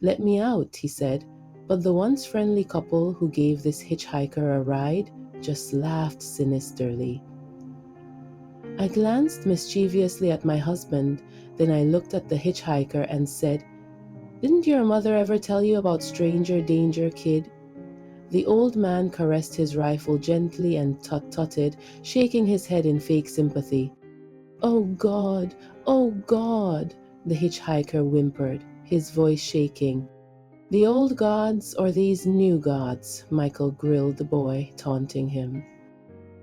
"Let me out," he said, but the once friendly couple who gave this hitchhiker a ride just laughed sinisterly. I glanced mischievously at my husband, then I looked at the hitchhiker and said, "Didn't your mother ever tell you about stranger danger, kid?" The old man caressed his rifle gently and tut-tutted, shaking his head in fake sympathy. "Oh God, oh God," the hitchhiker whimpered, his voice shaking. "The old gods or these new gods?" Michael grilled the boy, taunting him.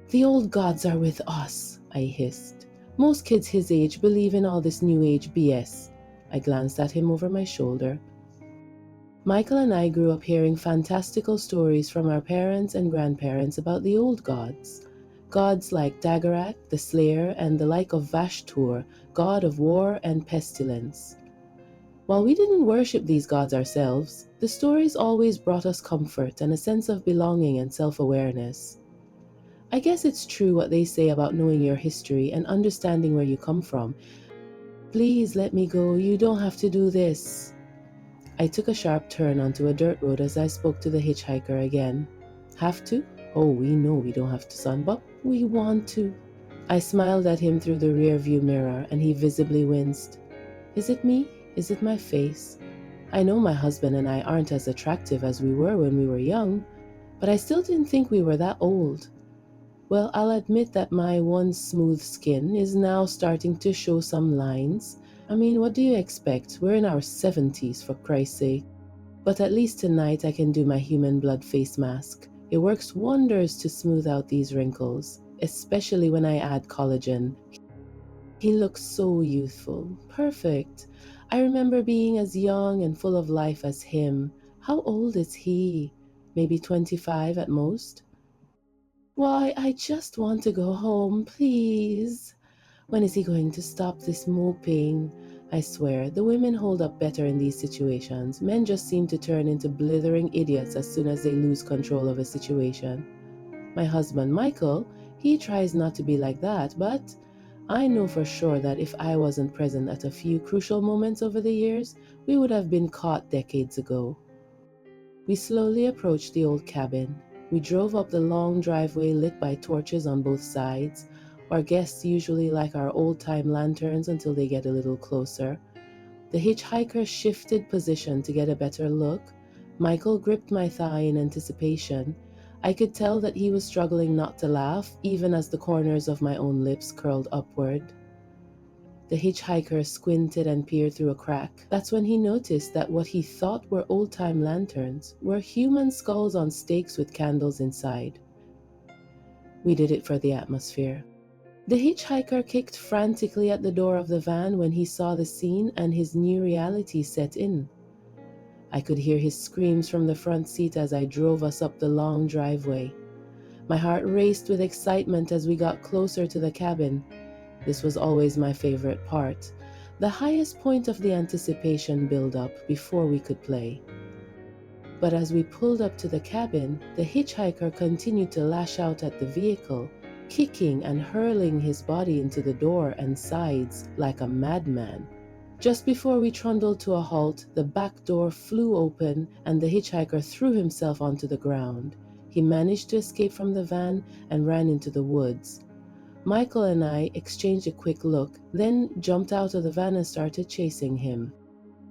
"The old gods are with us," I hissed. "Most kids his age believe in all this new age BS. I glanced at him over my shoulder. Michael and I grew up hearing fantastical stories from our parents and grandparents about the old gods. Gods like Daggerak, the Slayer, and the like of Vashtor, god of war and pestilence. While we didn't worship these gods ourselves, the stories always brought us comfort and a sense of belonging and self-awareness. I guess it's true what they say about knowing your history and understanding where you come from. "Please let me go, you don't have to do this." I took a sharp turn onto a dirt road as I spoke to the hitchhiker again. "Have to? Oh, we know we don't have to, son, but we want to." I smiled at him through the rearview mirror and he visibly winced. Is it me? Is it my face? I know my husband and I aren't as attractive as we were when we were young, but I still didn't think we were that old. Well, I'll admit that my once smooth skin is now starting to show some lines. I mean, what do you expect? We're in our 70s, for Christ's sake. But at least tonight I can do my human blood face mask. It works wonders to smooth out these wrinkles, especially when I add collagen. He looks so youthful. Perfect. I remember being as young and full of life as him. How old is he? Maybe 25 at most? Why, I just want to go home, please. When is he going to stop this moping? I swear, the women hold up better in these situations. Men just seem to turn into blithering idiots as soon as they lose control of a situation. My husband, Michael, he tries not to be like that, but I know for sure that if I wasn't present at a few crucial moments over the years, we would have been caught decades ago. We slowly approached the old cabin. We drove up the long driveway lit by torches on both sides. Our guests usually like our old-time lanterns until they get a little closer. The hitchhiker shifted position to get a better look. Michael gripped my thigh in anticipation. I could tell that he was struggling not to laugh, even as the corners of my own lips curled upward. The hitchhiker squinted and peered through a crack. That's when he noticed that what he thought were old-time lanterns were human skulls on stakes with candles inside. We did it for the atmosphere. The hitchhiker kicked frantically at the door of the van when he saw the scene and his new reality set in. I could hear his screams from the front seat as I drove us up the long driveway. My heart raced with excitement as we got closer to the cabin. This was always my favorite part, the highest point of the anticipation build-up before we could play. But as we pulled up to the cabin, the hitchhiker continued to lash out at the vehicle, kicking and hurling his body into the door and sides like a madman. Just before we trundled to a halt, the back door flew open and the hitchhiker threw himself onto the ground. He managed to escape from the van and ran into the woods. Michael and I exchanged a quick look, then jumped out of the van and started chasing him.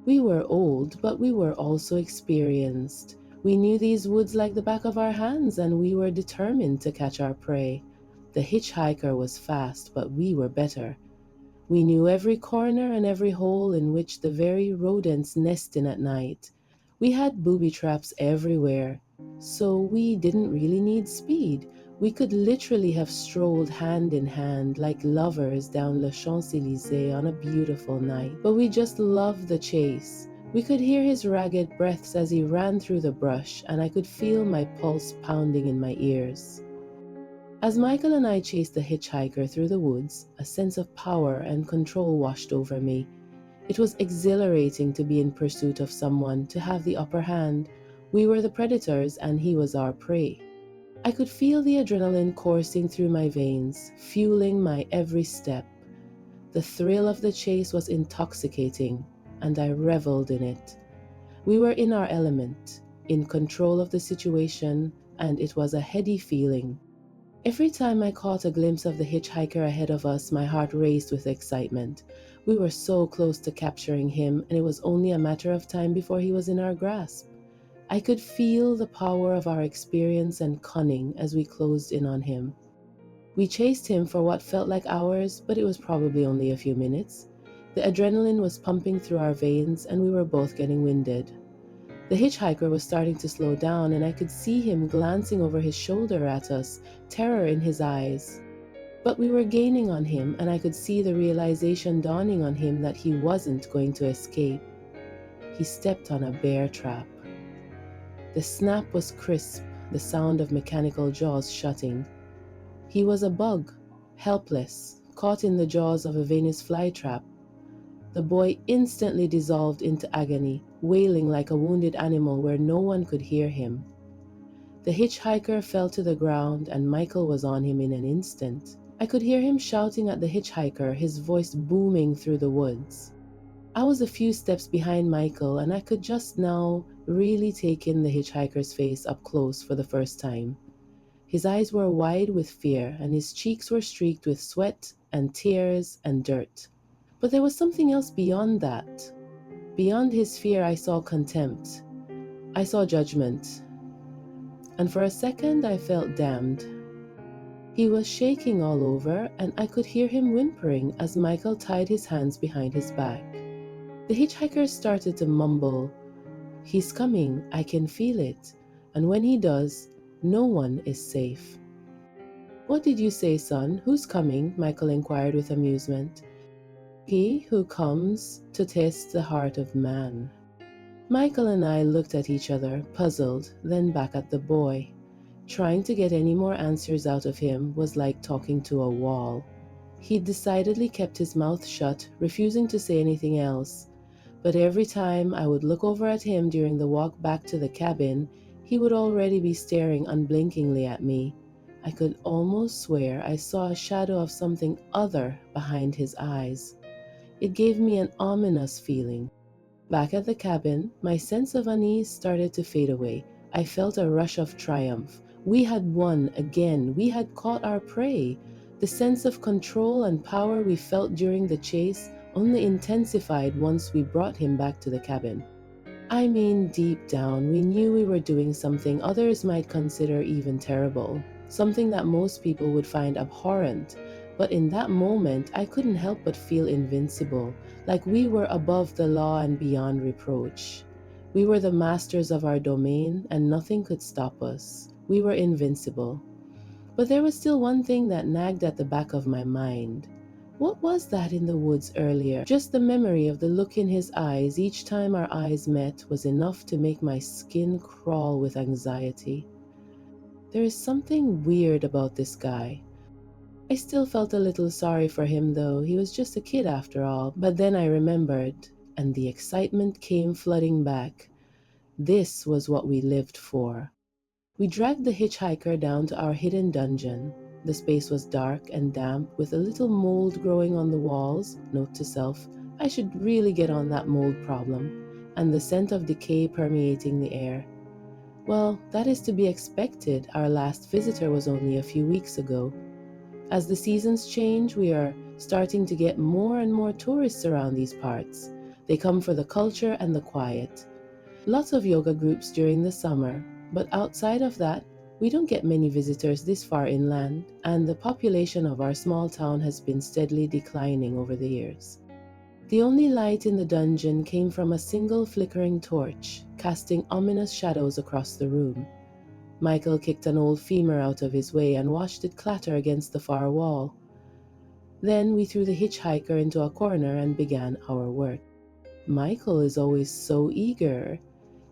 We were old, but we were also experienced. We knew these woods like the back of our hands, and we were determined to catch our prey. The hitchhiker was fast, but we were better. We knew every corner and every hole in which the very rodents nest in at night. We had booby traps everywhere, so we didn't really need speed. We could literally have strolled hand in hand like lovers down Le Champs-Élysées on a beautiful night, but we just loved the chase. We could hear his ragged breaths as he ran through the brush, and I could feel my pulse pounding in my ears. As Michael and I chased the hitchhiker through the woods, a sense of power and control washed over me. It was exhilarating to be in pursuit of someone, to have the upper hand. We were the predators and he was our prey. I could feel the adrenaline coursing through my veins, fueling my every step. The thrill of the chase was intoxicating, and I reveled in it. We were in our element, in control of the situation, and it was a heady feeling. Every time I caught a glimpse of the hitchhiker ahead of us, my heart raced with excitement. We were so close to capturing him, and it was only a matter of time before he was in our grasp. I could feel the power of our experience and cunning as we closed in on him. We chased him for what felt like hours, but it was probably only a few minutes. The adrenaline was pumping through our veins, and we were both getting winded. The hitchhiker was starting to slow down, and I could see him glancing over his shoulder at us, terror in his eyes. But we were gaining on him, and I could see the realization dawning on him that he wasn't going to escape. He stepped on a bear trap. The snap was crisp, the sound of mechanical jaws shutting. He was a bug, helpless, caught in the jaws of a Venus flytrap. The boy instantly dissolved into agony, wailing like a wounded animal where no one could hear him. The hitchhiker fell to the ground, and Michael was on him in an instant. I could hear him shouting at the hitchhiker, his voice booming through the woods. I was a few steps behind Michael, and I could just now really take in the hitchhiker's face up close for the first time. His eyes were wide with fear, and his cheeks were streaked with sweat and tears and dirt. But there was something else beyond that. Beyond his fear, I saw contempt. I saw judgment. And for a second, I felt damned. He was shaking all over, and I could hear him whimpering as Michael tied his hands behind his back. The hitchhiker started to mumble, "He's coming, I can feel it. And when he does, no one is safe." "What did you say, son? Who's coming?" Michael inquired with amusement. "He who comes to test the heart of man." Michael and I looked at each other, puzzled, then back at the boy. Trying to get any more answers out of him was like talking to a wall. He decidedly kept his mouth shut, refusing to say anything else. But every time I would look over at him during the walk back to the cabin, he would already be staring unblinkingly at me. I could almost swear I saw a shadow of something other behind his eyes. It gave me an ominous feeling. Back at the cabin, my sense of unease started to fade away. I felt a rush of triumph. We had won again. We had caught our prey. The sense of control and power we felt during the chase only intensified once we brought him back to the cabin. I mean, deep down, we knew we were doing something others might consider even terrible, something that most people would find abhorrent. But in that moment, I couldn't help but feel invincible, like we were above the law and beyond reproach. We were the masters of our domain, and nothing could stop us. We were invincible. But there was still one thing that nagged at the back of my mind. What was that in the woods earlier? Just the memory of the look in his eyes each time our eyes met was enough to make my skin crawl with anxiety. There is something weird about this guy. I still felt a little sorry for him though. He was just a kid after all. But then I remembered, and the excitement came flooding back. This was what we lived for. We dragged the hitchhiker down to our hidden dungeon. The space was dark and damp, with a little mold growing on the walls. Note to self, I should really get on that mold problem. And the scent of decay permeating the air. Well, that is to be expected. Our last visitor was only a few weeks ago. As the seasons change, we are starting to get more and more tourists around these parts. They come for the culture and the quiet. Lots of yoga groups during the summer, but outside of that, we don't get many visitors this far inland, and the population of our small town has been steadily declining over the years. The only light in the dungeon came from a single flickering torch, casting ominous shadows across the room. Michael kicked an old femur out of his way and watched it clatter against the far wall. Then we threw the hitchhiker into a corner and began our work. Michael is always so eager.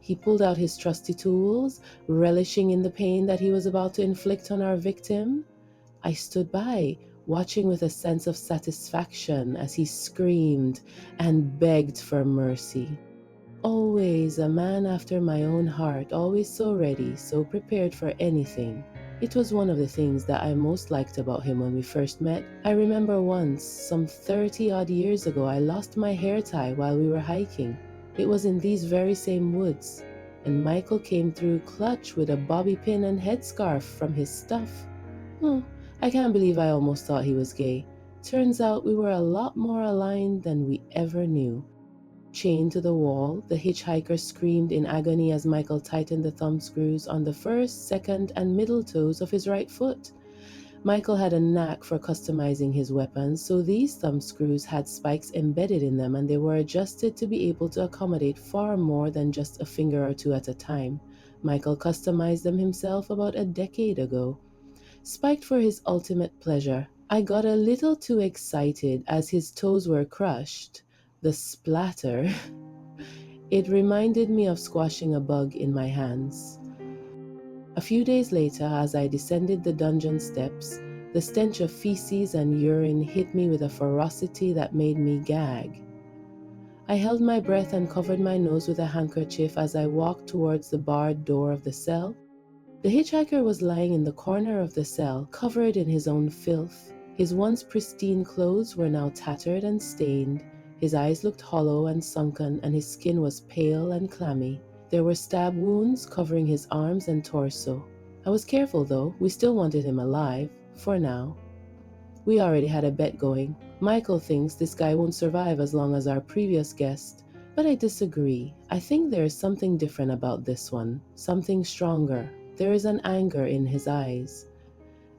He pulled out his trusty tools, relishing in the pain that he was about to inflict on our victim. I stood by, watching with a sense of satisfaction as he screamed and begged for mercy. Always a man after my own heart, always so ready, so prepared for anything. It was one of the things that I most liked about him when we first met. I remember once, some 30-odd years ago, I lost my hair tie while we were hiking. It was in these very same woods, and Michael came through clutch with a bobby pin and headscarf from his stuff. Oh, I can't believe I almost thought he was gay. Turns out we were a lot more aligned than we ever knew. Chained to the wall, the hitchhiker screamed in agony as Michael tightened the thumb screws on the first, second, and middle toes of his right foot. Michael had a knack for customizing his weapons, so these thumb screws had spikes embedded in them and they were adjusted to be able to accommodate far more than just a finger or two at a time. Michael customized them himself about a decade ago. Spiked for his ultimate pleasure. I got a little too excited as his toes were crushed. The splatter. It reminded me of squashing a bug in my hands. A few days later, as I descended the dungeon steps, the stench of feces and urine hit me with a ferocity that made me gag. I held my breath and covered my nose with a handkerchief as I walked towards the barred door of the cell. The hitchhiker was lying in the corner of the cell, covered in his own filth. His once pristine clothes were now tattered and stained. His eyes looked hollow and sunken, and his skin was pale and clammy. There were stab wounds covering his arms and torso. I was careful though, we still wanted him alive, for now. We already had a bet going. Michael thinks this guy won't survive as long as our previous guest, but I disagree. I think there is something different about this one, something stronger. There is an anger in his eyes.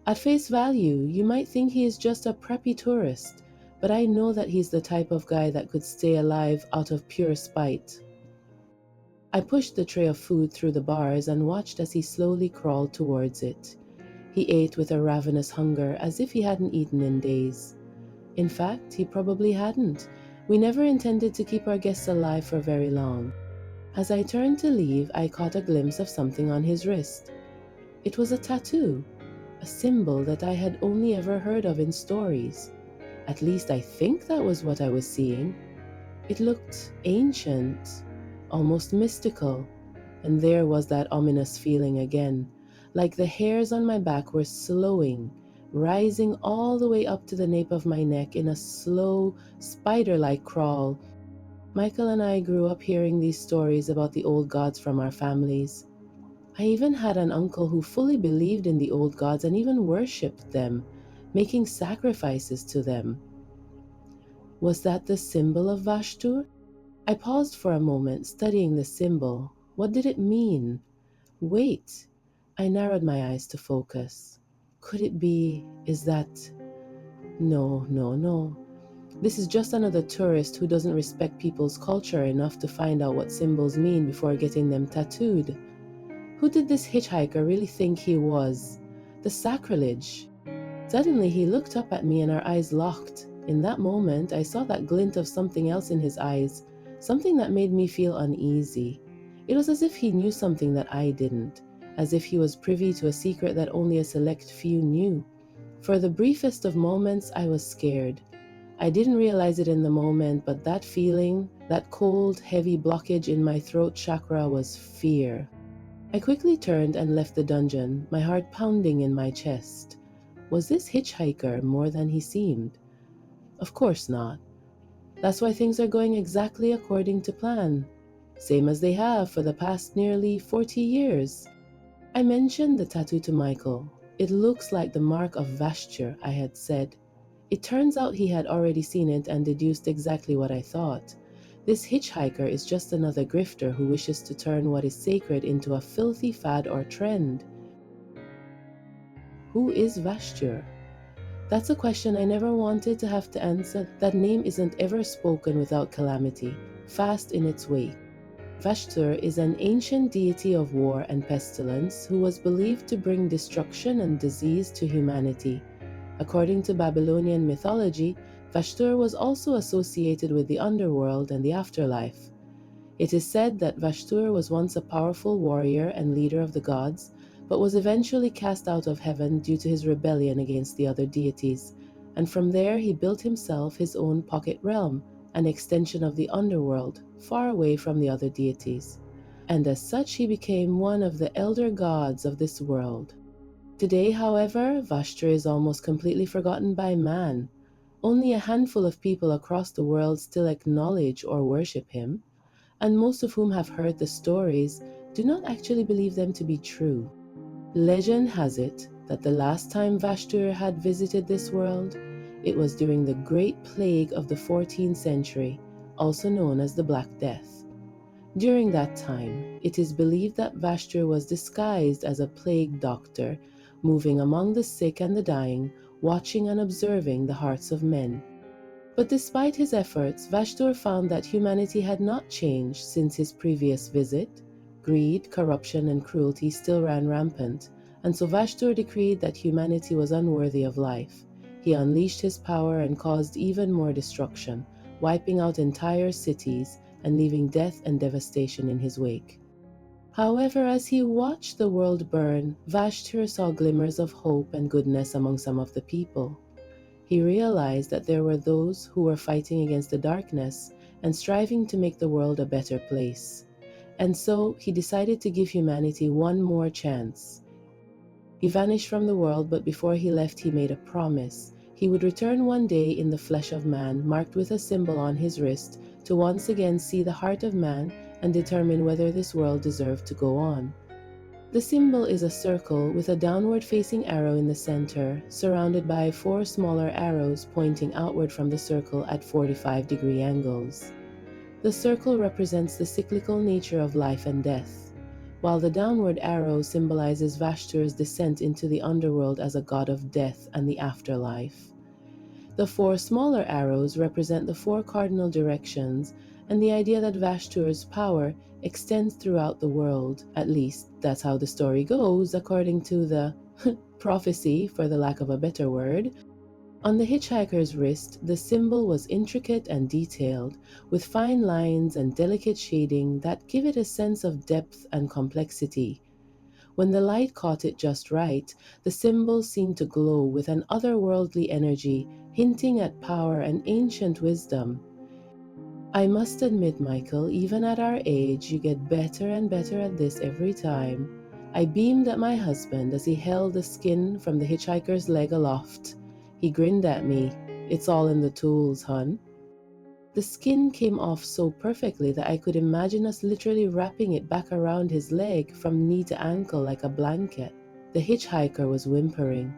At face value, you might think he is just a preppy tourist, but I know that he's the type of guy that could stay alive out of pure spite. I pushed the tray of food through the bars and watched as he slowly crawled towards it. He ate with a ravenous hunger as if he hadn't eaten in days. In fact, he probably hadn't. We never intended to keep our guests alive for very long. As I turned to leave, I caught a glimpse of something on his wrist. It was a tattoo, a symbol that I had only ever heard of in stories. At least I think that was what I was seeing. It looked ancient, almost mystical, and there was that ominous feeling again, like the hairs on my back were slowing, rising all the way up to the nape of my neck in a slow, spider-like crawl. Michael and I grew up hearing these stories about the old gods from our families. I even had an uncle who fully believed in the old gods and even worshipped them, making sacrifices to them. Was that the symbol of Vashtur? I paused for a moment, studying the symbol. What did it mean? Wait. I narrowed my eyes to focus. Could it be, is that... No. This is just another tourist who doesn't respect people's culture enough to find out what symbols mean before getting them tattooed. Who did this hitchhiker really think he was? The sacrilege. Suddenly he looked up at me and our eyes locked. In that moment, I saw that glint of something else in his eyes, something that made me feel uneasy. It was as if he knew something that I didn't, as if he was privy to a secret that only a select few knew. For the briefest of moments, I was scared. I didn't realize it in the moment, but that feeling, that cold, heavy blockage in my throat chakra was fear. I quickly turned and left the dungeon, my heart pounding in my chest. Was this hitchhiker more than he seemed? Of course not. That's why things are going exactly according to plan, same as they have for the past nearly 40 years. I mentioned the tattoo to Michael. It looks like the mark of Vashtur, I had said. It turns out he had already seen it and deduced exactly what I thought. This hitchhiker is just another grifter who wishes to turn what is sacred into a filthy fad or trend. Who is Vashtur? That's a question I never wanted to have to answer. That name isn't ever spoken without calamity, fast in its wake. Vashtur is an ancient deity of war and pestilence who was believed to bring destruction and disease to humanity. According to Babylonian mythology, Vashtur was also associated with the underworld and the afterlife. It is said that Vashtur was once a powerful warrior and leader of the gods, but was eventually cast out of heaven due to his rebellion against the other deities, and from there he built himself his own pocket realm, an extension of the underworld, far away from the other deities. And as such he became one of the elder gods of this world. Today, however, Vashtur is almost completely forgotten by man. Only a handful of people across the world still acknowledge or worship him. and most of whom have heard the stories do not actually believe them to be true. Legend has it that the last time Vashtur had visited this world, it was during the Great Plague of the 14th century, also known as the Black Death. During that time, it is believed that Vashtur was disguised as a plague doctor, moving among the sick and the dying, watching and observing the hearts of men. But despite his efforts, Vashtur found that humanity had not changed since his previous visit. Greed, corruption, and cruelty still ran rampant, and so Vashtur decreed that humanity was unworthy of life. He unleashed his power and caused even more destruction, wiping out entire cities and leaving death and devastation in his wake. However, as he watched the world burn, Vashtur saw glimmers of hope and goodness among some of the people. He realized that there were those who were fighting against the darkness and striving to make the world a better place. And so he decided to give humanity one more chance. He vanished from the world, but before he left, he made a promise. He would return one day in the flesh of man, marked with a symbol on his wrist, to once again see the heart of man and determine whether this world deserved to go on. The symbol is a circle with a downward-facing arrow in the center, surrounded by 4 smaller arrows pointing outward from the circle at 45-degree angles. The circle represents the cyclical nature of life and death, while the downward arrow symbolizes Vashtur's descent into the underworld as a god of death and the afterlife. The 4 smaller arrows represent the 4 cardinal directions and the idea that Vashtur's power extends throughout the world. At least, that's how the story goes, according to the prophecy, for the lack of a better word. On the hitchhiker's wrist, the symbol was intricate and detailed, with fine lines and delicate shading that give it a sense of depth and complexity. When the light caught it just right, the symbol seemed to glow with an otherworldly energy, hinting at power and ancient wisdom. I must admit, Michael, even at our age, you get better and better at this every time. I beamed at my husband as he held the skin from the hitchhiker's leg aloft. He grinned at me. It's all in the tools, hun. The skin came off so perfectly that I could imagine us literally wrapping it back around his leg from knee to ankle like a blanket. The hitchhiker was whimpering.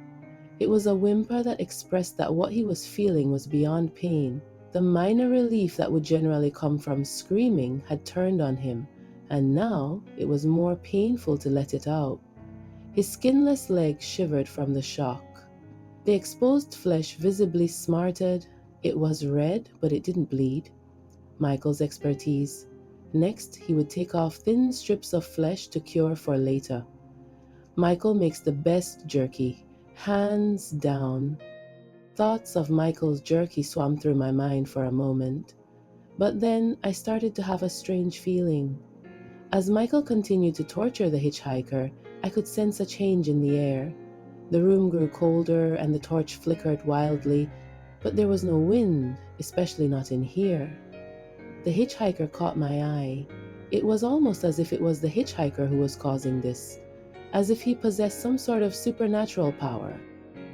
It was a whimper that expressed that what he was feeling was beyond pain. The minor relief that would generally come from screaming had turned on him, and now it was more painful to let it out. His skinless leg shivered from the shock. The exposed flesh visibly smarted. It was red, but it didn't bleed. Michael's expertise. Next, he would take off thin strips of flesh to cure for later. Michael makes the best jerky, hands down. Thoughts of Michael's jerky swam through my mind for a moment. But then I started to have a strange feeling. As Michael continued to torture the hitchhiker, I could sense a change in the air. The room grew colder and the torch flickered wildly, but there was no wind, especially not in here. The hitchhiker caught my eye. It was almost as if it was the hitchhiker who was causing this, as if he possessed some sort of supernatural power.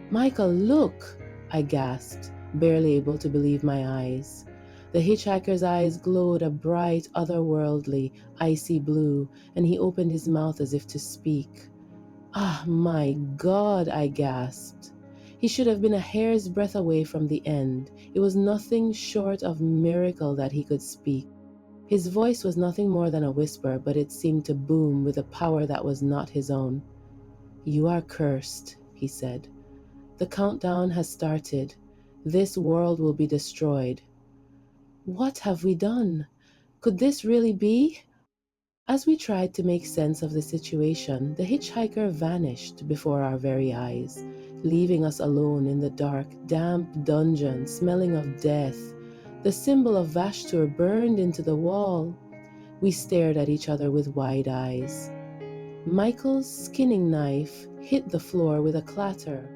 "Michael, look!" I gasped, barely able to believe my eyes. The hitchhiker's eyes glowed a bright, otherworldly, icy blue, and he opened his mouth as if to speak. "Ah, my God," I gasped. He should have been a hair's breadth away from the end. It was nothing short of miracle that he could speak. His voice was nothing more than a whisper, but it seemed to boom with a power that was not his own. "You are cursed," he said. "The countdown has started. This world will be destroyed." What have we done? Could this really be? As we tried to make sense of the situation, the hitchhiker vanished before our very eyes, leaving us alone in the dark, damp dungeon smelling of death. The symbol of Vashtur burned into the wall. We stared at each other with wide eyes. Michael's skinning knife hit the floor with a clatter.